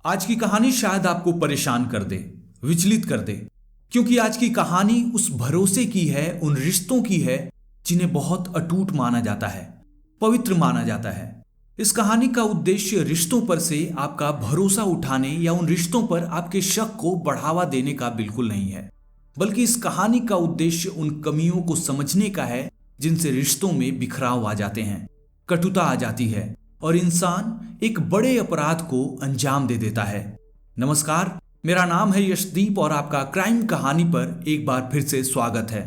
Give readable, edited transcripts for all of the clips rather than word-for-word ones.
आज की कहानी शायद आपको परेशान कर दे, विचलित कर दे, क्योंकि आज की कहानी उस भरोसे की है, उन रिश्तों की है जिन्हें बहुत अटूट माना जाता है, पवित्र माना जाता है। इस कहानी का उद्देश्य रिश्तों पर से आपका भरोसा उठाने या उन रिश्तों पर आपके शक को बढ़ावा देने का बिल्कुल नहीं है, बल्कि इस कहानी का उद्देश्य उन कमियों को समझने का है जिनसे रिश्तों में बिखराव आ जाते हैं, कटुता आ जाती है और इंसान एक बड़े अपराध को अंजाम दे देता है। नमस्कार, मेरा नाम है यशदीप और आपका क्राइम कहानी पर एक बार फिर से स्वागत है।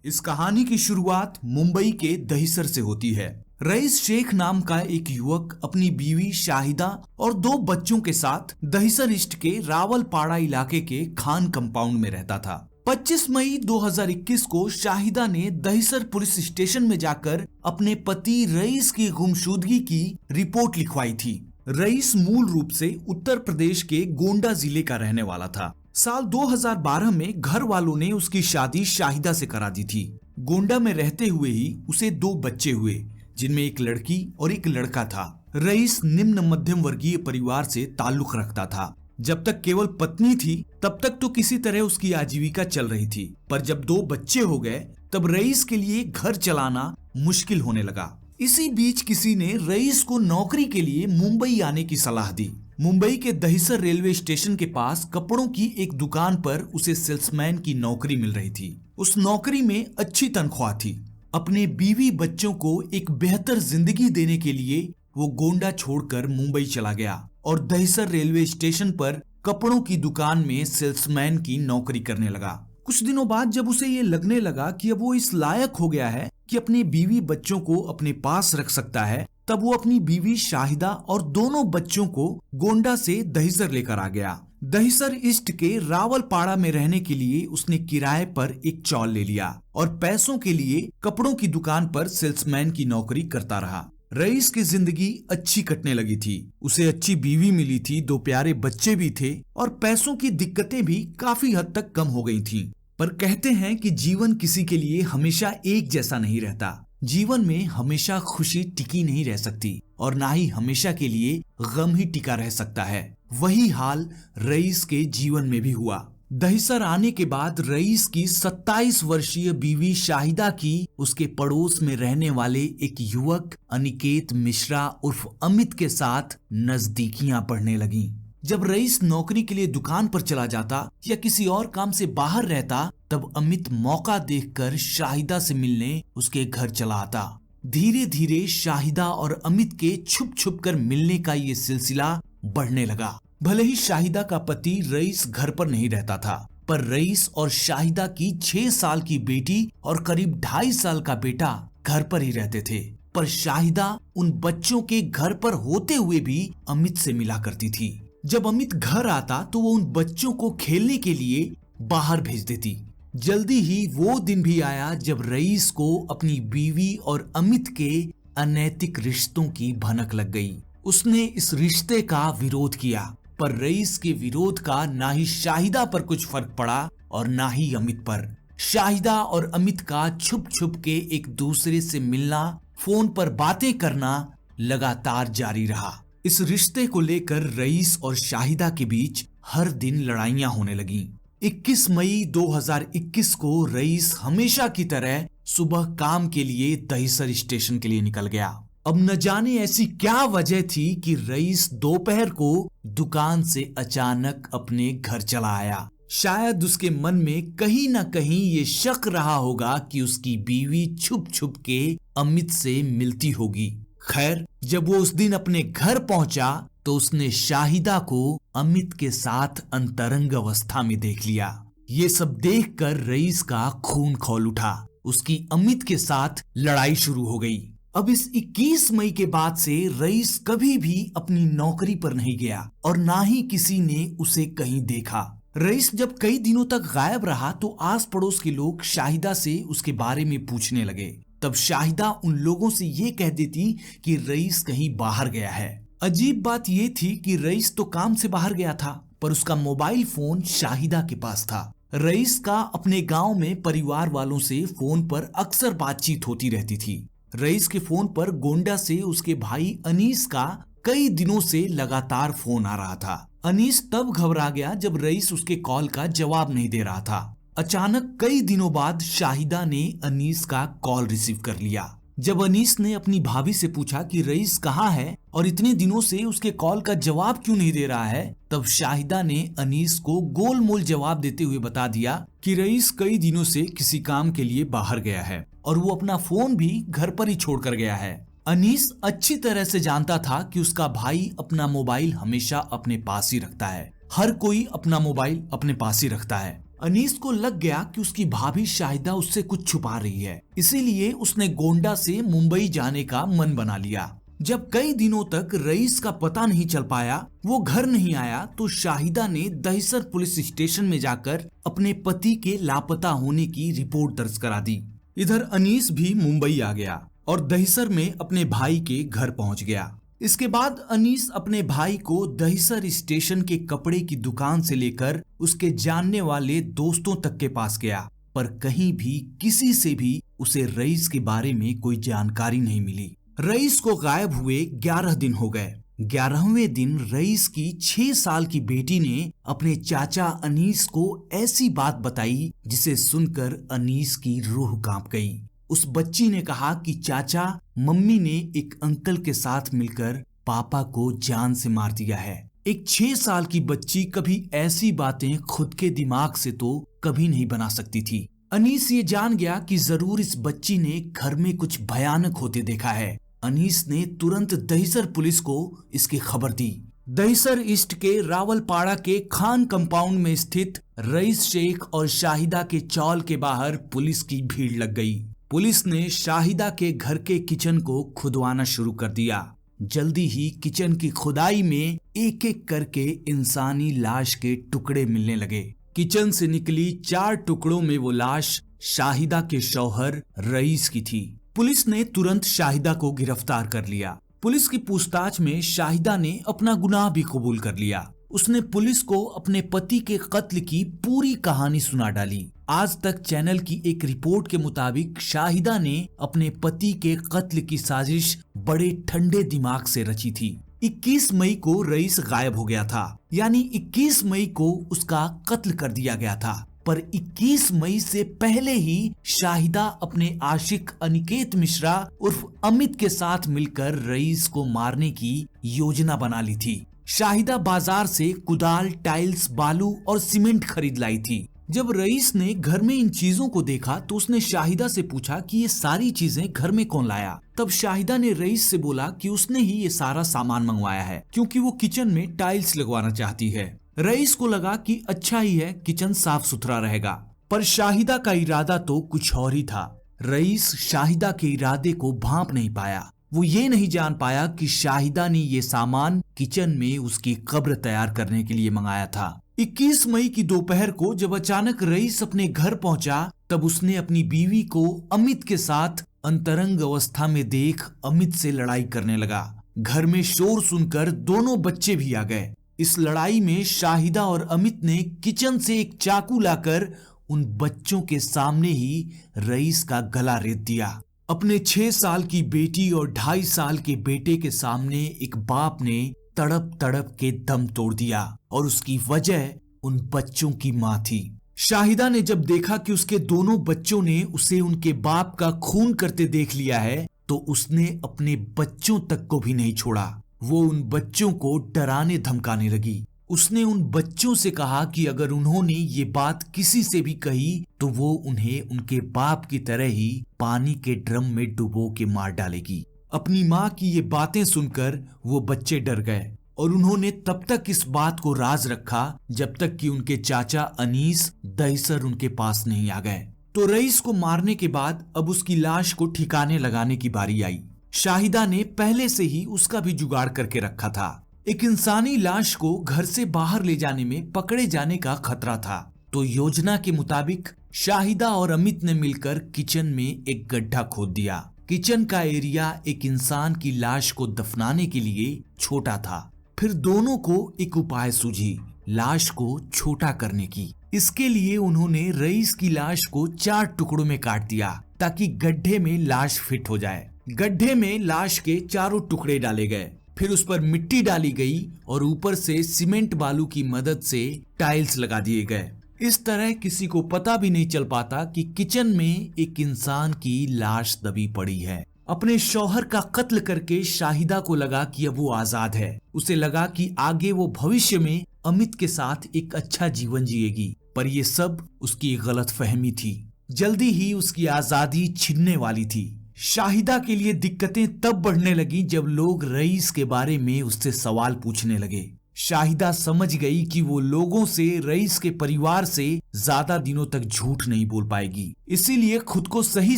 इस कहानी की शुरुआत मुंबई के दहिसर से होती है। रईस शेख नाम का एक युवक अपनी बीवी शाहिदा और 2 बच्चों के साथ दहिसर ईस्ट के रावलपाड़ा इलाके के खान कंपाउंड में रहता था। 25 मई 2021 को शाहिदा ने दहिसर पुलिस स्टेशन में जाकर अपने पति रईस की गुमशुदगी की रिपोर्ट लिखवाई थी। रईस मूल रूप से उत्तर प्रदेश के गोंडा जिले का रहने वाला था। साल 2012 में घर वालों ने उसकी शादी शाहिदा से करा दी थी। गोंडा में रहते हुए ही उसे 2 बच्चे हुए, जिनमें एक लड़की और एक लड़का था। रईस निम्न मध्यम वर्गीय परिवार से ताल्लुक रखता था। जब तक केवल पत्नी थी तब तक तो किसी तरह उसकी आजीविका चल रही थी, पर जब 2 बच्चे हो गए तब रईस के लिए घर चलाना मुश्किल होने लगा। इसी बीच किसी ने रईस को नौकरी के लिए मुंबई आने की सलाह दी। मुंबई के दहिसर रेलवे स्टेशन के पास कपड़ों की एक दुकान पर उसे सेल्समैन की नौकरी मिल रही थी। उस नौकरी में अच्छी तनख्वाह थी। अपने बीवी बच्चों को एक बेहतर जिंदगी देने के लिए वो गोंडा छोड़कर मुंबई चला गया और दहिसर रेलवे स्टेशन पर कपड़ों की दुकान में सेल्समैन की नौकरी करने लगा। कुछ दिनों बाद जब उसे ये लगने लगा कि अब वो इस लायक हो गया है कि अपने बीवी बच्चों को अपने पास रख सकता है, तब वो अपनी बीवी शाहिदा और दोनों बच्चों को गोंडा से दहिसर लेकर आ गया। दहिसर ईस्ट के रावलपाड़ा में रहने के लिए उसने किराए पर एक चॉल ले लिया और पैसों के लिए कपड़ों की दुकान पर सेल्समैन की नौकरी करता रहा। रईस की जिंदगी अच्छी कटने लगी थी। उसे अच्छी बीवी मिली थी, 2 प्यारे बच्चे भी थे और पैसों की दिक्कतें भी काफी हद तक कम हो गई थीं। पर कहते हैं कि जीवन किसी के लिए हमेशा एक जैसा नहीं रहता। जीवन में हमेशा खुशी टिकी नहीं रह सकती और ना ही हमेशा के लिए गम ही टिका रह सकता है। वही हाल रईस के जीवन में भी हुआ। दहिसर आने के बाद रईस की 27 वर्षीय बीवी शाहिदा की उसके पड़ोस में रहने वाले एक युवक अनिकेत मिश्रा उर्फ अमित के साथ नजदीकियां बढ़ने लगीं। जब रईस नौकरी के लिए दुकान पर चला जाता या किसी और काम से बाहर रहता, तब अमित मौका देखकर शाहिदा से मिलने उसके घर चला आता। धीरे धीरे शाहिदा और अमित के छुप छुप कर मिलने का ये सिलसिला बढ़ने लगा। भले ही शाहिदा का पति रईस घर पर नहीं रहता था, पर रईस और शाहिदा की 6 साल की बेटी और करीब 2.5 साल का बेटा घर पर ही रहते थे। पर शाहिदा उन बच्चों के घर पर होते हुए भी अमित से मिला करती थी। जब अमित घर आता तो वो उन बच्चों को खेलने के लिए बाहर भेज देती। जल्दी ही वो दिन भी आया जब रईस को अपनी बीवी और अमित के अनैतिक रिश्तों की भनक लग गई। उसने इस रिश्ते का विरोध किया, पर रईस के विरोध का ना ही शाहिदा पर कुछ फर्क पड़ा और ना ही अमित पर। शाहिदा और अमित का छुप छुप के एक दूसरे से मिलना, फोन पर बातें करना लगातार जारी रहा। इस रिश्ते को लेकर रईस और शाहिदा के बीच हर दिन लड़ाइयां होने लगीं। 21 मई 2021 को रईस हमेशा की तरह सुबह काम के लिए दहिसर स्टेशन के लिए निकल गया। अब न जाने ऐसी क्या वजह थी कि रईस दोपहर को दुकान से अचानक अपने घर चला आया। शायद उसके मन में कहीं न कहीं ये शक रहा होगा कि उसकी बीवी छुप छुप के अमित से मिलती होगी। खैर, जब वो उस दिन अपने घर पहुंचा तो उसने शाहिदा को अमित के साथ अंतरंग अवस्था में देख लिया। ये सब देखकर रईस का खून खौल उठा। उसकी अमित के साथ लड़ाई शुरू हो गई। अब इस 21 मई के बाद से रईस कभी भी अपनी नौकरी पर नहीं गया और ना ही किसी ने उसे कहीं देखा। रईस जब कई दिनों तक गायब रहा तो आस पड़ोस के लोग शाहिदा से उसके बारे में पूछने लगे। तब शाहिदा उन लोगों से ये कह देती कि रईस कहीं बाहर गया है। अजीब बात ये थी कि रईस तो काम से बाहर गया था, पर उसका मोबाइल फोन शाहिदा के पास था। रईस का अपने गांव में परिवार वालों से फोन पर अक्सर बातचीत होती रहती थी। रईस के फोन पर गोंडा से उसके भाई अनीस का कई दिनों से लगातार फोन आ रहा था। अनीस तब घबरा गया जब रईस उसके कॉल का जवाब नहीं दे रहा था। अचानक कई दिनों बाद शाहिदा ने अनीस का कॉल रिसीव कर लिया। जब अनीस ने अपनी भाभी से पूछा कि रईस कहाँ है और इतने दिनों से उसके कॉल का जवाब क्यों नहीं दे रहा है, तब शाहिदा ने अनीस को गोलमोल जवाब देते हुए बता दिया कि रईस कई दिनों से किसी काम के लिए बाहर गया है और वो अपना फोन भी घर पर ही छोड़कर गया है। अनीस अच्छी तरह से जानता था कि उसका भाई अपना मोबाइल हमेशा अपने पास ही रखता है। हर कोई अपना मोबाइल अपने पास ही रखता है। अनीस को लग गया कि उसकी भाभी शाहिदा उससे कुछ छुपा रही है, इसीलिए उसने गोंडा से मुंबई जाने का मन बना लिया। जब कई दिनों तक रईस का पता नहीं चल पाया, वो घर नहीं आया, तो शाहिदा ने दहिसर पुलिस स्टेशन में जाकर अपने पति के लापता होने की रिपोर्ट दर्ज करा दी। इधर अनीस भी मुंबई आ गया और दहिसर में अपने भाई के घर पहुंच गया। इसके बाद अनीस अपने भाई को दहिसर स्टेशन के कपड़े की दुकान से लेकर उसके जानने वाले दोस्तों तक के पास गया, पर कहीं भी किसी से भी उसे रईस के बारे में कोई जानकारी नहीं मिली। रईस को गायब हुए 11 दिन हो गए। 11वें दिन रईस की 6 साल की बेटी ने अपने चाचा अनीस को ऐसी बात बताई जिसे सुनकर अनीस की रूह कांप गई। उस बच्ची ने कहा कि चाचा, मम्मी ने एक अंकल के साथ मिलकर पापा को जान से मार दिया है। एक 6 साल की बच्ची कभी ऐसी बातें खुद के दिमाग से तो कभी नहीं बना सकती थी। अनीस ये जान गया कि जरूर इस बच्ची ने घर में कुछ भयानक होते देखा है। अनीस ने तुरंत दहिसर पुलिस को इसकी खबर दी। दहिसर ईस्ट के रावलपाड़ा के खान कंपाउंड में स्थित रईस शेख और शाहिदा के चौल के बाहर पुलिस की भीड़ लग गई। पुलिस ने शाहिदा के घर के किचन को खुदवाना शुरू कर दिया। जल्दी ही किचन की खुदाई में एक एक करके इंसानी लाश के टुकड़े मिलने लगे। किचन से निकली 4 टुकड़ों में वो लाश शाहिदा के शौहर रईस की थी। पुलिस ने तुरंत शाहिदा को गिरफ्तार कर लिया। पुलिस की पूछताछ में शाहिदा ने अपना गुनाह भी कबूल कर लिया। उसने पुलिस को अपने पति के कत्ल की पूरी कहानी सुना डाली। आज तक चैनल की एक रिपोर्ट के मुताबिक शाहिदा ने अपने पति के कत्ल की साजिश बड़े ठंडे दिमाग से रची थी। 21 मई को रईस गायब हो गया था, यानी 21 मई को उसका कत्ल कर दिया गया था। पर 21 मई से पहले ही शाहिदा अपने आशिक अनिकेत मिश्रा उर्फ अमित के साथ मिलकर रईस को मारने की योजना बना ली थी। शाहिदा बाजार से कुदाल, टाइल्स, बालू और सीमेंट खरीद लाई थी। जब रईस ने घर में इन चीजों को देखा तो उसने शाहिदा से पूछा कि ये सारी चीजें घर में कौन लाया। तब शाहिदा ने रईस से बोला कि उसने ही ये सारा सामान मंगवाया है, क्योंकि वो किचन में टाइल्स लगवाना चाहती है। रईस को लगा कि अच्छा ही है, किचन साफ सुथरा रहेगा, पर शाहिदा का इरादा तो कुछ और ही था। रईस शाहिदा के इरादे को भांप नहीं पाया। वो ये नहीं जान पाया कि शाहिदा ने ये सामान किचन में उसकी कब्र तैयार करने के लिए मंगाया था। 21 मई की दोपहर को जब अचानक रईस अपने घर पहुंचा, तब उसने अपनी बीवी को अमित के साथ अंतरंग अवस्था में देख अमित से लड़ाई करने लगा। घर में शोर सुनकर दोनों बच्चे भी आ गए। इस लड़ाई में शाहिदा और अमित ने किचन से एक चाकू लाकर उन बच्चों के सामने ही रईस का गला रेत दिया। अपने 6 साल की बेटी और 2.5 साल के बेटे के सामने एक बाप ने तड़प तड़प के दम तोड़ दिया, और उसकी वजह उन बच्चों की माँ थी। शाहिदा ने जब देखा कि उसके दोनों बच्चों ने उसे उनके बाप का खून करते देख लिया है, तो उसने अपने बच्चों तक को भी नहीं छोड़ा। वो उन बच्चों को डराने धमकाने लगी। उसने उन बच्चों से कहा कि अगर उन्होंने ये बात किसी से भी कही तो वो उन्हें उनके बाप की तरह ही पानी के ड्रम में डुबो के मार डालेगी। अपनी माँ की ये बातें सुनकर वो बच्चे डर गए और उन्होंने तब तक इस बात को राज रखा जब तक कि उनके चाचा अनीस दहिसर उनके पास नहीं आ गए। तो रईस को मारने के बाद अब उसकी लाश को ठिकाने लगाने की बारी आई। शाहिदा ने पहले से ही उसका भी जुगाड़ करके रखा था। एक इंसानी लाश को घर से बाहर ले जाने में पकड़े जाने का खतरा था, तो योजना के मुताबिक शाहिदा और अमित ने मिलकर किचन में एक गड्ढा खोद दिया। किचन का एरिया एक इंसान की लाश को दफनाने के लिए छोटा था। फिर दोनों को एक उपाय सूझी, लाश को छोटा करने की। इसके लिए उन्होंने रईस की लाश को 4 टुकड़ों में काट दिया ताकि गड्ढे में लाश फिट हो जाए। गड्ढे में लाश के चारों टुकड़े डाले गए। फिर उस पर मिट्टी डाली गई और ऊपर से सीमेंट बालू की मदद से टाइल्स लगा दिए गए। इस तरह किसी को पता भी नहीं चल पाता कि किचन में एक इंसान की लाश दबी पड़ी है। अपने शौहर का कत्ल करके शाहिदा को लगा कि अब वो आजाद है। उसे लगा कि आगे वो भविष्य में अमित के साथ एक अच्छा जीवन जिएगी, पर ये सब उसकी गलतफहमी थी। जल्दी ही उसकी आजादी छिनने वाली थी। शाहिदा के लिए दिक्कतें तब बढ़ने लगी जब लोग रईस के बारे में उससे सवाल पूछने लगे। शाहिदा समझ गई कि वो लोगों से, रईस के परिवार से ज्यादा दिनों तक झूठ नहीं बोल पाएगी। इसीलिए खुद को सही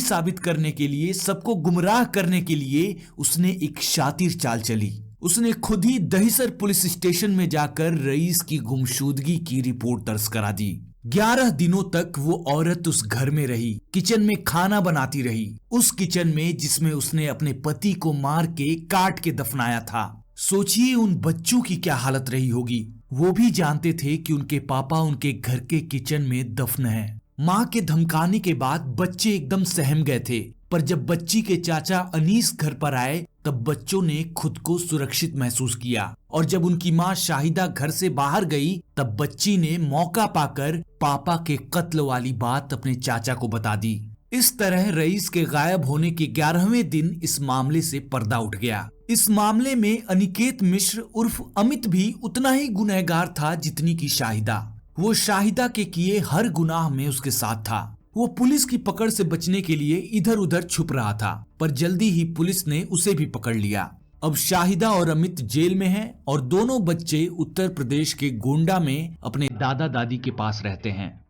साबित करने के लिए, सबको गुमराह करने के लिए उसने एक शातिर चाल चली। उसने खुद ही दहिसर पुलिस स्टेशन में जाकर रईस की गुमशुदगी की रिपोर्ट दर्ज करा दी। 11 दिनों तक वो औरत उस घर में रही, किचन में खाना बनाती रही, उस किचन में जिसमें उसने अपने पति को मार के काट के दफनाया था। सोचिए उन बच्चों की क्या हालत रही होगी। वो भी जानते थे कि उनके पापा उनके घर के किचन में दफन है। माँ के धमकाने के बाद बच्चे एकदम सहम गए थे, पर जब बच्ची के चाचा अनीस घर पर आए तब बच्चों ने खुद को सुरक्षित महसूस किया। और जब उनकी माँ शाहिदा घर से बाहर गई तब बच्ची ने मौका पाकर पापा के कत्ल वाली बात अपने चाचा को बता दी। इस तरह रईस के गायब होने के 11वें दिन इस मामले से पर्दा उठ गया। इस मामले में अनिकेत मिश्र उर्फ अमित भी उतना ही गुनहगार था जितनी की शाहिदा। वो शाहिदा के किए हर गुनाह में उसके साथ था। वो पुलिस की पकड़ से बचने के लिए इधर उधर छुप रहा था, पर जल्दी ही पुलिस ने उसे भी पकड़ लिया। अब शाहिदा और अमित जेल में हैं और दोनों बच्चे उत्तर प्रदेश के गोंडा में अपने दादा दादी के पास रहते हैं।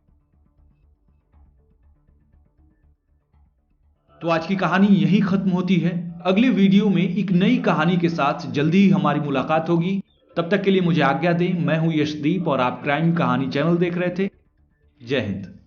तो आज की कहानी यही खत्म होती है। अगली वीडियो में एक नई कहानी के साथ जल्दी ही हमारी मुलाकात होगी। तब तक के लिए मुझे आज्ञा दें। मैं हूं यशदीप और आप क्राइम कहानी चैनल देख रहे थे। जय हिंद।